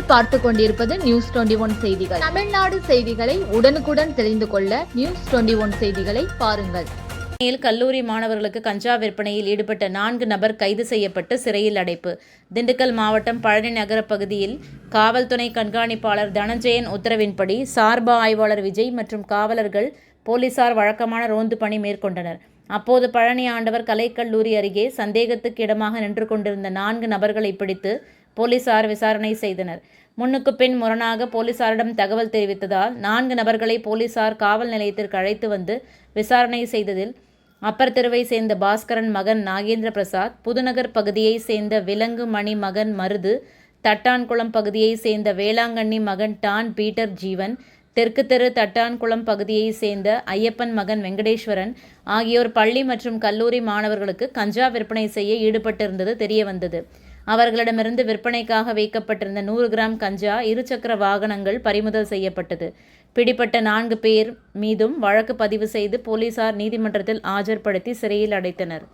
நீங்கள் பார்த்து கொண்டிருப்பது நியூஸ் 21 செய்திகள். தமிழ்நாடு செய்திகளை உடனுக்குடன் தெரிந்து கொள்ள நியூஸ் 21 செய்திகளை பாருங்கள். கல்லூரி மாணவர்களுக்கு கஞ்சா விற்பனையில் ஈடுபட்ட 4 நபர் கைது செய்யப்பட்டு சிறையில் அடைப்பு. திண்டுக்கல் மாவட்டம் பழனி நகர பகுதியில் காவல்துறை கண்காணிப்பாளர் தனஞ்சயன் உத்தரவின்படி சார்பு ஆய்வாளர் விஜய் மற்றும் காவலர்கள் போலீசார் வழக்கமான ரோந்து பணி மேற்கொண்டனர். அப்போது பழனி ஆண்டவர் கலைக்கல்லூரி அருகே சந்தேகத்துக்கு இடமாக நின்று கொண்டிருந்த 4 நபர்களை பிடித்து போலீசார் விசாரணை செய்தனர். முன்னுக்கு பின் முரணாக போலீசாரிடம் தகவல் தெரிவித்ததால் 4 நபர்களை போலீசார் காவல் நிலையத்திற்கு அழைத்து வந்து விசாரணை செய்ததில் அப்பர் தெருவை சேர்ந்த பாஸ்கரன் மகன் நாகேந்திர பிரசாத், புதுநகர் பகுதியை சேர்ந்த விலங்கு மணி மகன் மருது, தட்டான்குளம் பகுதியை சேர்ந்த வேளாங்கண்ணி மகன் டான் பீட்டர் ஜீவன், தெற்கு தெரு தட்டான்குளம் பகுதியை சேர்ந்த ஐயப்பன் மகன் வெங்கடேஸ்வரன் ஆகியோர் பள்ளி மற்றும் கல்லூரி மாணவர்களுக்கு கஞ்சா விற்பனை செய்ய ஈடுபட்டிருந்தது தெரியவந்தது. அவர்களிடமிருந்து விற்பனைக்காக வைக்கப்பட்டிருந்த 100 கிராம் கஞ்சா, 2 சக்கர வாகனங்கள் பறிமுதல் செய்யப்பட்டது. பிடிப்பட்ட 4 பேர் மீதும் வழக்கு பதிவு செய்து போலீசார் நீதிமன்றத்தில் ஆஜர்படுத்தி சிறையில் அடைத்தனர்.